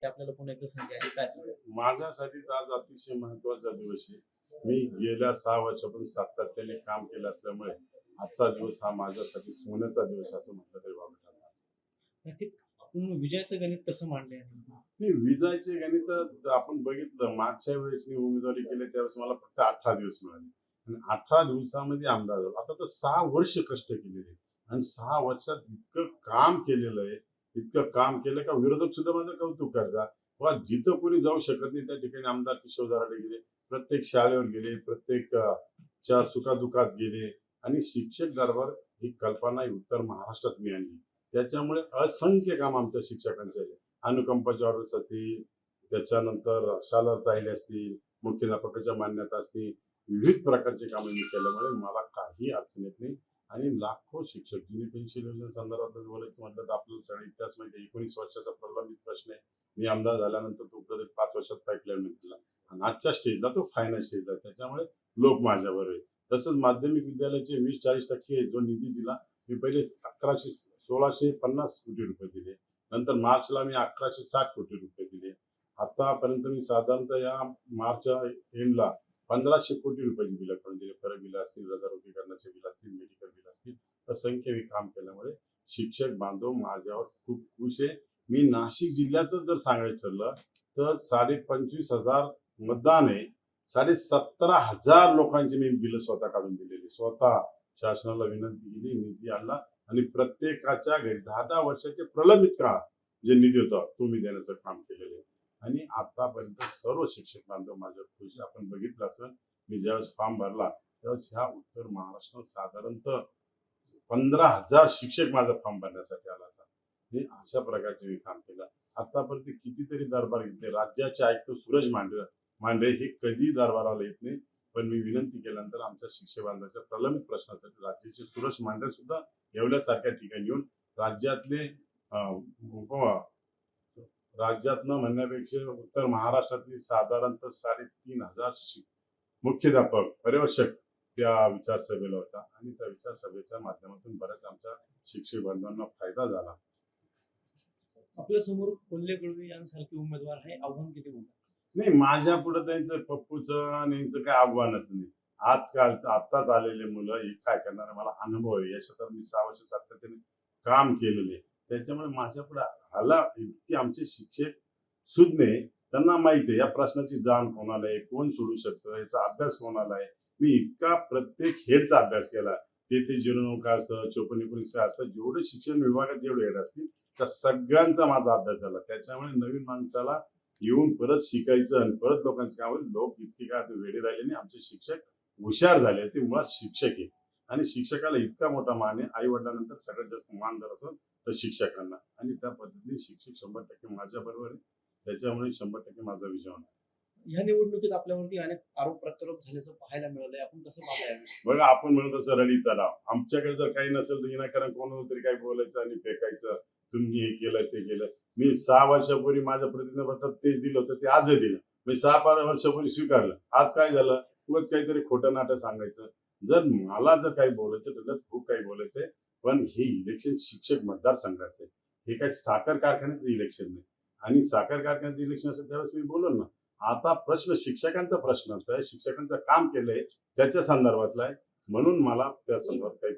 वाटते आपल्याला पुन्हा एकदा संधी आली, काय सांगाल? माझ्यासाठी तर आज अतिशय महत्वाचा दिवस आहे. मी गेल्या 6 वर्षापासून सातत्याने काम केलं असल्यामुळे आजचा दिवस हा माझ्यासाठी सोन्याचा दिवस असं म्हटलं तरी वावगं ठरणार. नक्कीच आपण विजयाचं गणित कसं मांडलंय? मी विजयाचे गणित आपण बघितलं, मागच्या वेळेस मी उमेदवारी केली त्यावेळेस मला फक्त 18 दिवस मिळाले आणि 18 दिवसामध्ये आमदार झालो. आता तर 6 वर्ष कष्ट केलेले आणि 6 वर्षात इतकं काम केलेलं आहे, इतकं काम केलं का विरोधक सुद्धा माझं कौतुक करतात. वा जिथं कोणी जाऊ शकत नाही त्या ठिकाणी आमदार किशोर दराडे गेले, प्रत्येक शाळेवर गेले, प्रत्येक च्या सुखादुखात गेले आणि शिक्षक दरबार ही कल्पना ही उत्तर महाराष्ट्रात मी आणली. त्याच्यामुळे असंख्य काम आमच्या शिक्षकांचे आहे. अनुकंपाच्या ऑर्डर्स असतील, त्याच्यानंतर शालर राहिले असतील, मुख्याध्यापकाच्या मान्यता असतील, विविध प्रकारचे कामं मी केल्यामुळे मला काही अडचण येत नाही. आणि लाखो शिक्षक जुनी पेन्शन योजना संदर्भात बोलायचं म्हटलं तर आपल्याला सगळं इतिहास माहिती आहे. 19 वर्षाचा प्रलंबित प्रश्न आहे. मी आमदार झाल्यानंतर तो प्रोजेक्ट 5 वर्षात पाईपलाईन दिला आणि आजच्या स्टेजला तो फायनल स्टेजला, त्याच्यामुळे लोक माझ्यावर आहे. तसंच माध्यमिक विद्यालयाचे 20-40% जो निधी दिला, मी पहिले 1650 कोटी रुपये दिले, नंतर मार्चला मी 1160 कोटी रुपये दिले. आतापर्यंत मी साधारणतः या मार्चच्या एंडला 1500 कोटी रुपयाची बिलं करून दिले. फरक बिलं असतील, रजारोगीकरणाचे बिल असतील, मेडिकल बिल असतील, असंख्य मी काम केल्यामुळे शिक्षक बांधव माझ्यावर खूप खुश आहे. मी नाशिक जिल्ह्याचं जर सांगायचं ठरलं तर 25,500 मतदान आहे, 17,500 लोकांची मी बिलं स्वतः काढून दिलेली, स्वतः शासनाला विनंती केली, निधी आणला आणि प्रत्येकाच्या घरी 10-10 वर्षाचे प्रलंबित काळ जे निधी होता तो मी देण्याचं काम केलेलं आहे. आणि आतापर्यंत सर्व शिक्षक बांधव माझ्यावर खुश. आपण बघितलं असं मी ज्यावेळेस फॉर्म भरला त्यावेळेस ह्या उत्तर महाराष्ट्रात साधारणतः 15,000 शिक्षक माझा फॉर्म भरण्यासाठी आला होता. हे अशा प्रकारचे मी काम केलं. आतापर्यंत कितीतरी दरबार घेतले. राज्याचे आयुक्त सूरज मांढरे हे कधी दरबाराला येत नाही, पण मी विनंती केल्यानंतर आमच्या शिक्षक बांधवाच्या प्रलंबित प्रश्नासाठी राज्याचे सूरज मांढरे सुद्धा येवल्यासारख्या ठिकाणी येऊन राज्यातले राज्यातनं म्हणण्यापेक्षा उत्तर महाराष्ट्रातली साधारणतः 3,500 मुख्याध्यापक पर्यवेक्षक त्या विचारसभेला होता आणि त्या विचारसभेच्या माध्यमातून बऱ्याच आमच्या शिक्षक बांधवांना फायदा झाला. आपल्या समोर कोल्हे गुळवे यांसारखे उमेदवार आहे, आव्हान किती मोठं? नाही, माझ्या पुढे त्यांचं पप्पूचं आणि यांचं काय आव्हानच नाही. आजकाल आत्ताच आलेले मुलं हे काय करणार, मला अनुभव आहे. याच्यात मी 6 वर्ष सातत्याने काम केलेले, त्याच्यामुळे माझ्या पुढे हाला इतके आमचे शिक्षक सुज्ञ, त्यांना माहिती आहे या प्रश्नाची जाण कोणाला आहे, कोण सोडू शकतं, याचा अभ्यास कोणाला आहे. मी इतका प्रत्येक हेडचा अभ्यास केला. ते 09 काय असतं, 54-19 काय असतं, जेवढे शिक्षण विभागात जेवढे हेड असतील त्या सगळ्यांचा माझा अभ्यास झाला. त्याच्यामुळे नवीन माणसाला येऊन परत शिकायचं आणि परत लोकांचं काम, लोक इतके काय वेडे राहिले नाही. आमचे शिक्षक हुशार झाले, ते मुळात शिक्षक आहे आणि शिक्षकाला इतका मोठा मान आहे. आई वडिलांनंतर सगळ्यात जास्त मान जर असेल तर शिक्षकांना, आणि त्या पद्धतीने शिक्षक 100% माझ्या बरोबर आहे. त्याच्यामुळे 100% माझा विजय होणार. या निवडणुकीत आपल्यावरती अनेक आरोप प्रत्यारोप झाल्याचं पाहायला मिळालंय, आपण कसं पाहताय? बघा, आपण म्हणतो तसं रडीचा डाव. आमच्याकडे जर काही नसेल तर विनाकारण कोणाला तरी काही बोलायचं आणि फेकायचं, तुम्ही हे केलं ते केलं. मी 6 वर्षापूर्वी माझ्या प्रतिज्ञापत्रात तेच दिलं होतं, ते आजही दिलं. मी 6 वर्षापूर्वी स्वीकारलं. आज काय झालं, उगाच काहीतरी खोटं नाटं सांगायचं. जर मला जर काही बोलायचं तर खूप काही बोलायचंय, पण हे इलेक्शन शिक्षक मतदारसंघाचं आहे, हे काही साखर कारखान्याचं इलेक्शन नाही. आणि साखर कारखान्याचं इलेक्शन असेल त्यावेळेस मी बोललो ना. आता प्रश्न शिक्षकांचा प्रश्नाचा आहे, शिक्षकांचं काम केलंय त्याच्या संदर्भातला आहे, म्हणून मला त्या संदर्भात काही